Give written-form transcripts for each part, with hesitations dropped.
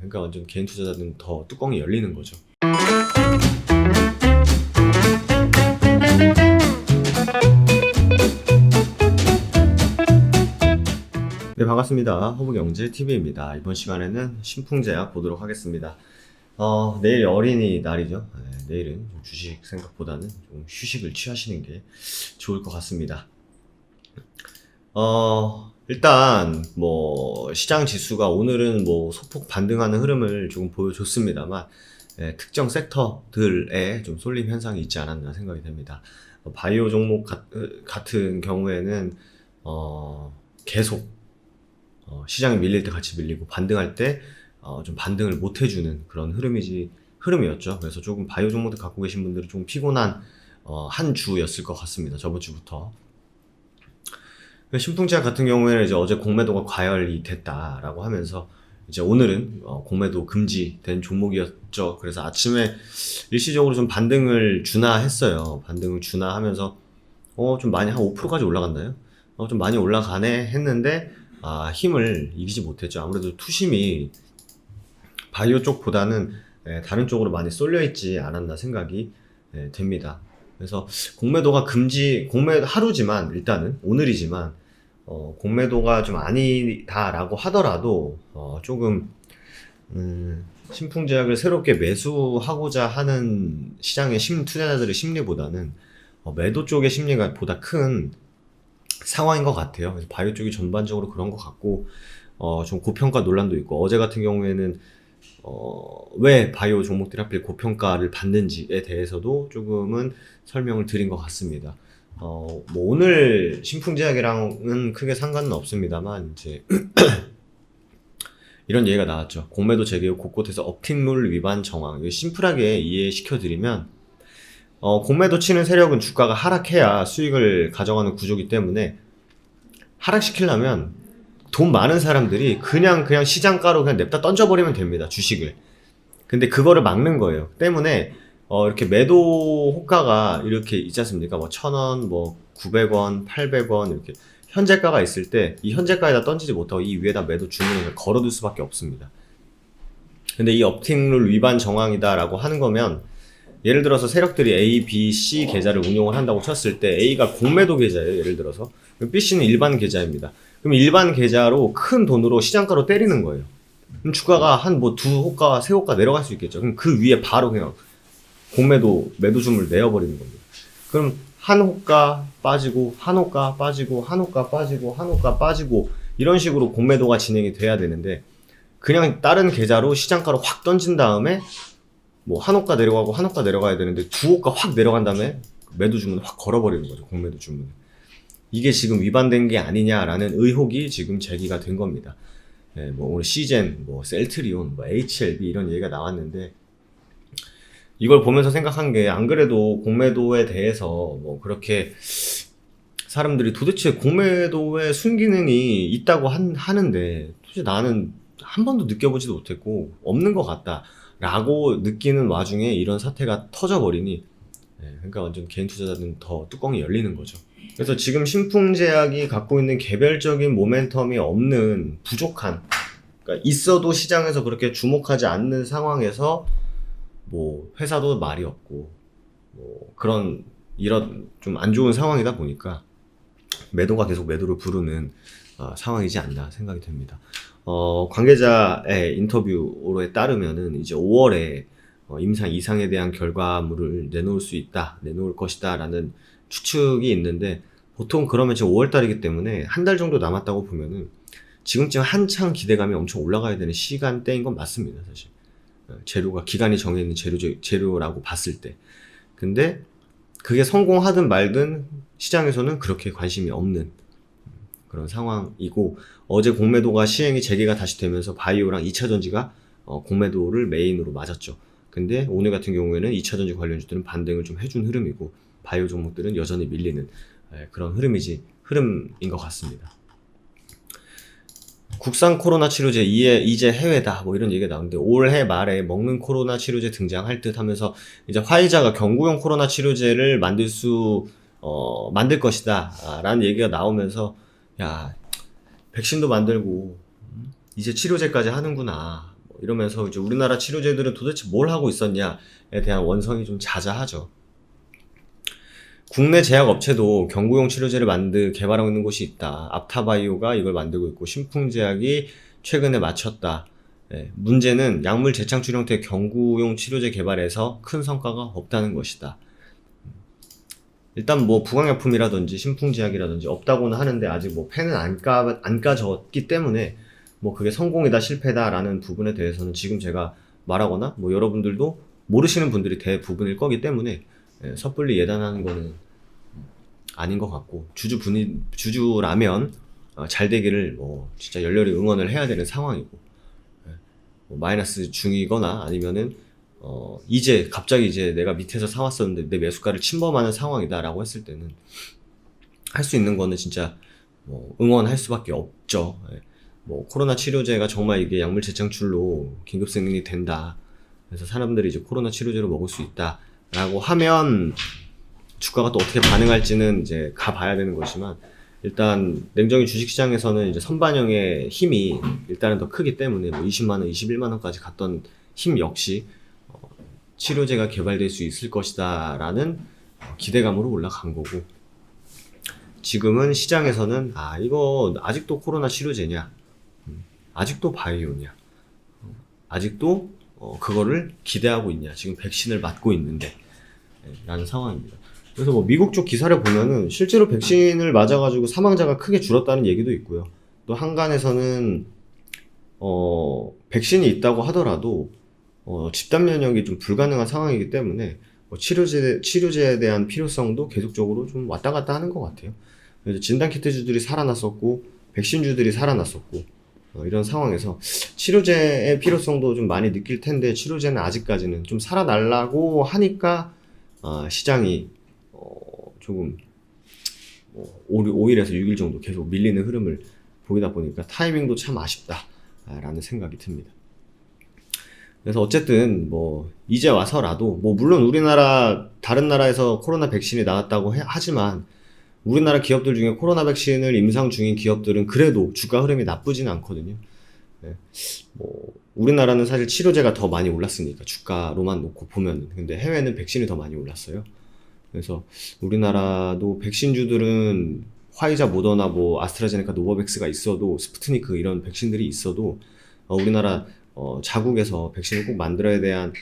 그러니까 완전 개인 투자자는 더 뚜껑이 열리는 거죠. 네, 반갑습니다. 허브경제TV입니다. 이번 시간에는 신풍제약 보도록 하겠습니다. 내일 어린이날이죠. 내일은 주식 생각보다는 좀 휴식을 취하시는 게 좋을 것 같습니다. 일단 시장 지수가 오늘은 소폭 반등하는 흐름을 조금 보여줬습니다만, 특정 섹터들에 좀 쏠림 현상이 있지 않았나 생각이 됩니다. 바이오 종목 같은 경우에는 계속 시장이 밀릴 때 같이 밀리고 반등할 때 좀 반등을 못 해주는 그런 흐름이었죠. 그래서 조금 바이오 종목들 갖고 계신 분들은 좀 피곤한 한 주였을 것 같습니다. 저번 주부터. 신풍제약 같은 경우에는 이제 어제 공매도가 과열이 됐다라고 하면서 이제 오늘은 공매도 금지된 종목이었죠. 그래서 아침에 일시적으로 좀 반등을 주나 했어요. 반등을 주나 하면서 좀 많이 한 5%까지 올라갔나요? 좀 많이 올라가네 했는데 힘을 이기지 못했죠. 아무래도 투심이 바이오 쪽보다는 다른 쪽으로 많이 쏠려 있지 않았나 생각이 됩니다. 그래서 공매도가 공매도 하루지만 일단은 오늘이지만 공매도가 좀 아니다라고 하더라도 조금 신풍제약을 새롭게 매수하고자 하는 시장의 투자자들의 심리보다는 매도 쪽의 심리가 보다 큰 상황인 것 같아요. 그래서 바이오 쪽이 전반적으로 그런 것 같고 좀 고평가 논란도 있고, 어제 같은 경우에는 왜 바이오 종목들이 하필 고평가를 받는지에 대해서도 조금은 설명을 드린 것 같습니다. 오늘 신풍제약이랑은 크게 상관은 없습니다만 이제 이런 얘기가 나왔죠. 공매도 재개 후 곳곳에서 업팅룰 위반 정황. 심플하게 이해시켜 드리면 공매도 치는 세력은 주가가 하락해야 수익을 가져가는 구조이기 때문에 하락시키려면 돈 많은 사람들이 그냥 시장가로 그냥 냅다 던져버리면 됩니다. 주식을. 근데 그거를 막는 거예요. 때문에 이렇게 매도 호가가 이렇게 있지 않습니까? 1,000원, 900원, 800원 이렇게 현재가가 있을 때 이 현재가에다 던지지 못하고 이 위에다 매도 주문을 걸어둘 수밖에 없습니다. 근데 이 업팅룰 위반 정황이다라고 하는 거면, 예를 들어서 세력들이 A, B, C 계좌를 운용을 한다고 쳤을 때 A가 공매도 계좌예요. 예를 들어서 B씨는 일반 계좌입니다. 그럼 일반 계좌로 큰 돈으로 시장가로 때리는 거예요. 그럼 주가가 한 두 호가, 세 호가 내려갈 수 있겠죠. 그럼 그 위에 바로 그냥 공매도 매도 주문을 내어버리는 겁니다. 그럼 한 호가 빠지고 한 호가 빠지고 한 호가 빠지고 한 호가 빠지고 이런 식으로 공매도가 진행이 돼야 되는데, 그냥 다른 계좌로 시장가로 확 던진 다음에 한 호가 내려가고 한 호가 내려가야 되는데 두 호가 확 내려간 다음에 매도 주문을 확 걸어버리는 거죠. 공매도 주문을. 이게 지금 위반된 게 아니냐라는 의혹이 지금 제기가 된 겁니다. 오늘 시젠, 셀트리온, HLB 이런 얘기가 나왔는데, 이걸 보면서 생각한 게, 안 그래도 공매도에 대해서 그렇게 사람들이 도대체 공매도에 순기능이 있다고 하는데 도대체 나는 한 번도 느껴보지도 못했고 없는 것 같다 라고 느끼는 와중에 이런 사태가 터져버리니, 그러니까 완전 개인 투자자는 더 뚜껑이 열리는 거죠. 그래서 지금 신풍제약이 갖고 있는 개별적인 모멘텀이 없는, 부족한, 그러니까 있어도 시장에서 그렇게 주목하지 않는 상황에서 회사도 말이 없고 이런 좀 안 좋은 상황이다 보니까 매도가 계속 매도를 부르는 상황이지 않나 생각이 됩니다. 관계자의 인터뷰에 따르면은 이제 5월에 임상 이상에 대한 결과물을 내놓을 것이다 라는 추측이 있는데, 보통 그러면 지금 5월 달이기 때문에 한 달 정도 남았다고 보면은 지금쯤 한창 기대감이 엄청 올라가야 되는 시간대인 건 맞습니다, 사실. 재료가 기간이 정해있는 재료라고 봤을 때. 근데 그게 성공하든 말든 시장에서는 그렇게 관심이 없는 그런 상황이고, 어제 공매도가 시행이 재개가 다시 되면서 바이오랑 2차전지가 공매도를 메인으로 맞았죠. 근데 오늘 같은 경우에는 2차전지 관련주들은 반등을 좀 해준 흐름이고, 바이오 종목들은 여전히 밀리는 그런 흐름인 것 같습니다. 국산 코로나 치료제 이제 해외다 이런 얘기가 나오는데, 올해 말에 먹는 코로나 치료제 등장할 듯 하면서 이제 화이자가 경구용 코로나 치료제를 만들 것이다 라는 얘기가 나오면서, 야, 백신도 만들고 이제 치료제까지 하는구나 이러면서 이제 우리나라 치료제들은 도대체 뭘 하고 있었냐에 대한 원성이 좀 자자하죠. 국내 제약 업체도 경구용 치료제를 개발하고 있는 곳이 있다. 앞타바이오가 이걸 만들고 있고 신풍제약이 최근에 마쳤다. 문제는 약물 재창출 형태의 경구용 치료제 개발에서 큰 성과가 없다는 것이다. 일단 뭐 부강약품이라든지 신풍제약이라든지 없다고는 하는데 아직 뭐 펜은 안 까졌기 때문에 뭐 그게 성공이다 실패다라는 부분에 대해서는 지금 제가 말하거나 뭐 여러분들도 모르시는 분들이 대부분일 거기 때문에 섣불리 예단하는 거는 아닌 것 같고 주주라면 잘 되기를 뭐 진짜 열렬히 응원을 해야 되는 상황이고 뭐 마이너스 중이거나 아니면은 이제 갑자기 이제 내가 밑에서 사왔었는데 내 매수가를 침범하는 상황이다라고 했을 때는 할 수 있는 거는 진짜 뭐 응원할 수밖에 없죠. 뭐 코로나 치료제가 정말 이게 약물 재창출로 긴급 승인이 된다. 그래서 사람들이 이제 코로나 치료제로 먹을 수 있다라고 하면 주가가 또 어떻게 반응할지는 이제 가봐야 되는 거지만 일단 냉정히 주식시장에서는 이제 선반영의 힘이 일단은 더 크기 때문에 뭐 20만 원, 21만 원까지 갔던 힘 역시 치료제가 개발될 수 있을 것이다라는 기대감으로 올라간 거고 지금은 시장에서는 이거 아직도 코로나 치료제냐, 아직도 바이오냐, 아직도 그거를 기대하고 있냐, 지금 백신을 맞고 있는데 라는 상황입니다. 그래서 뭐 미국 쪽 기사를 보면은 실제로 백신을 맞아가지고 사망자가 크게 줄었다는 얘기도 있고요. 또 한간에서는 백신이 있다고 하더라도 집단 면역이 좀 불가능한 상황이기 때문에 치료제에 대한 필요성도 계속적으로 좀 왔다 갔다 하는 것 같아요. 그래서 진단키트주들이 살아났었고 백신주들이 살아났었고 이런 상황에서 치료제의 필요성도 좀 많이 느낄 텐데 치료제는 아직까지는 좀 살아나려고 하니까 시장이 조금 5일에서 6일 정도 계속 밀리는 흐름을 보이다 보니까 타이밍도 참 아쉽다라는 생각이 듭니다. 그래서 어쨌든 뭐 이제 와서라도 뭐 물론 우리나라 다른 나라에서 코로나 백신이 나왔다고 하지만 우리나라 기업들 중에 코로나 백신을 임상 중인 기업들은 그래도 주가 흐름이 나쁘진 않거든요. 뭐 우리나라는 사실 치료제가 더 많이 올랐으니까 주가로만 놓고 보면 근데 해외는 백신이 더 많이 올랐어요. 그래서 우리나라도 백신주들은 화이자, 모더나, 뭐 아스트라제네카, 노바백스가 있어도 스푸트니크 이런 백신들이 있어도 우리나라 자국에서 백신을 꼭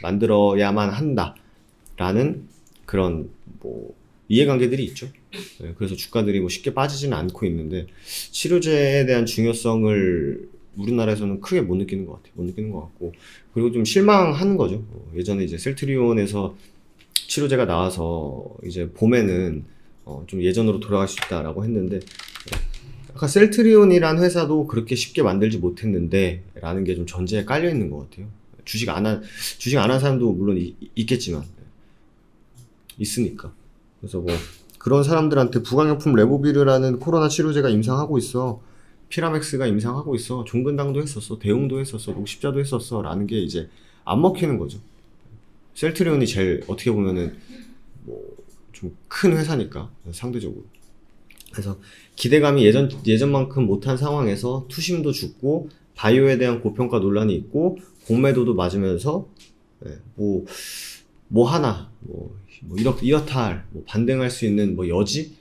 만들어야만 한다라는 그런 뭐 이해관계들이 있죠. 그래서 주가들이 뭐 쉽게 빠지지는 않고 있는데 치료제에 대한 중요성을 우리나라에서는 크게 못 느끼는 것 같아요. 못 느끼는 것 같고 그리고 좀 실망하는 거죠. 예전에 이제 셀트리온에서 치료제가 나와서 이제 봄에는 좀 예전으로 돌아갈 수 있다라고 했는데 아까 셀트리온이란 회사도 그렇게 쉽게 만들지 못했는데 라는 게 좀 전제에 깔려 있는 것 같아요. 주식 안 한 사람도 물론 있겠지만 있으니까. 그래서 뭐 그런 사람들한테 부강약품 레보비르라는 코로나 치료제가 임상하고 있어, 피라맥스가 임상하고 있어, 종근당도 했었어, 대웅도 했었어, 녹십자도 했었어 라는 게 이제 안 먹히는 거죠. 셀트리온이 제일 어떻게 보면은 뭐 좀 큰 회사니까 상대적으로. 그래서 기대감이 예전만큼 못한 상황에서 투심도 죽고 바이오에 대한 고평가 논란이 있고 공매도도 맞으면서 뭐 하나 이렇다 할 반등할 수 있는 뭐 여지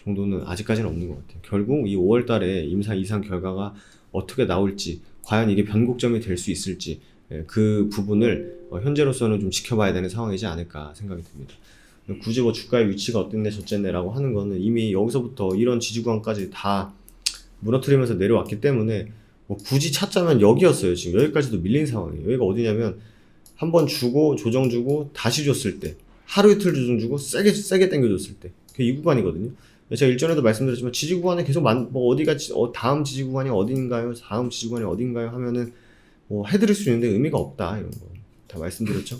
정도는 아직까지는 없는 것 같아요. 결국 이 5월달에 임상 이상 결과가 어떻게 나올지 과연 이게 변곡점이 될 수 있을지 그 부분을 현재로서는 좀 지켜봐야 되는 상황이지 않을까 생각이 듭니다. 굳이 뭐 주가의 위치가 어땠네 저쨌네라고 하는 거는 이미 여기서부터 이런 지지구간까지 다 무너뜨리면서 내려왔기 때문에 뭐 굳이 찾자면 여기였어요. 지금 여기까지도 밀린 상황이에요. 여기가 어디냐면 한번 주고 조정 주고 다시 줬을 때 하루 이틀 조정 주고 세게 당겨줬을 때 그게 이 구간이거든요. 제가 일전에도 말씀드렸지만 지지 구간에 계속 뭐 어디가 다음 지지 구간이 어딘가요? 다음 지지 구간이 어딘가요? 하면은 뭐 해드릴 수 있는데 의미가 없다 이런 거 다 말씀드렸죠.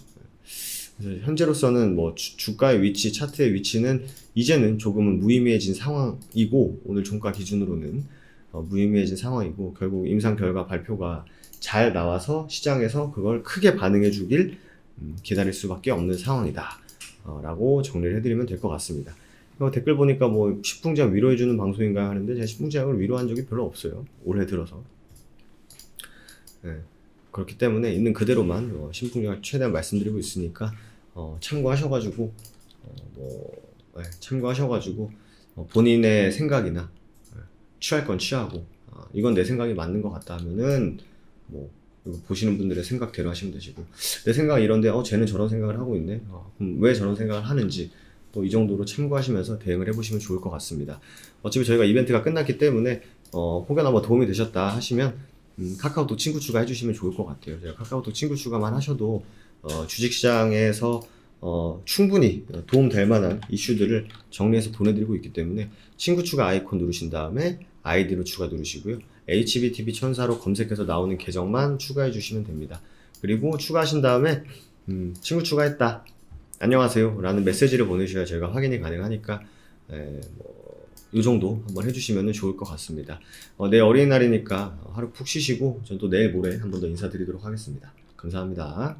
그래서 현재로서는 뭐 주가의 위치, 차트의 위치는 이제는 조금은 무의미해진 상황이고 오늘 종가 기준으로는 무의미해진 상황이고 결국 임상 결과 발표가 잘 나와서 시장에서 그걸 크게 반응해 주길 기다릴 수밖에 없는 상황이다 라고 정리를 해드리면 될 것 같습니다. 댓글 보니까 뭐 식품제약 위로해주는 방송인가 하는데 제가 식품제약을 위로한 적이 별로 없어요. 올해 들어서. 그렇기 때문에 있는 그대로만 신풍력 최대한 말씀드리고 있으니까 참고하셔가지고 참고하셔가지고 본인의 생각이나 취할 건 취하고 이건 내 생각이 맞는 것 같다 하면은 뭐 이거 보시는 분들의 생각대로 하시면 되시고, 내 생각이 이런데 쟤는 저런 생각을 하고 있네, 그럼 왜 저런 생각을 하는지 또 이 정도로 참고하시면서 대응을 해보시면 좋을 것 같습니다. 어차피 저희가 이벤트가 끝났기 때문에 혹여나 뭐 도움이 되셨다 하시면 카카오톡 친구 추가해 주시면 좋을 것 같아요. 제가 카카오톡 친구 추가만 하셔도 주식시장에서 충분히 도움될 만한 이슈들을 정리해서 보내드리고 있기 때문에 친구 추가 아이콘 누르신 다음에 아이디로 추가 누르시고요. HBTV 천사로 검색해서 나오는 계정만 추가해 주시면 됩니다. 그리고 추가하신 다음에 친구 추가했다, 안녕하세요 라는 메시지를 보내셔야 제가 확인이 가능하니까 이 정도 한번 해주시면 좋을 것 같습니다. 내일 어린이날이니까 하루 푹 쉬시고 전 또 내일 모레 한 번 더 인사드리도록 하겠습니다. 감사합니다.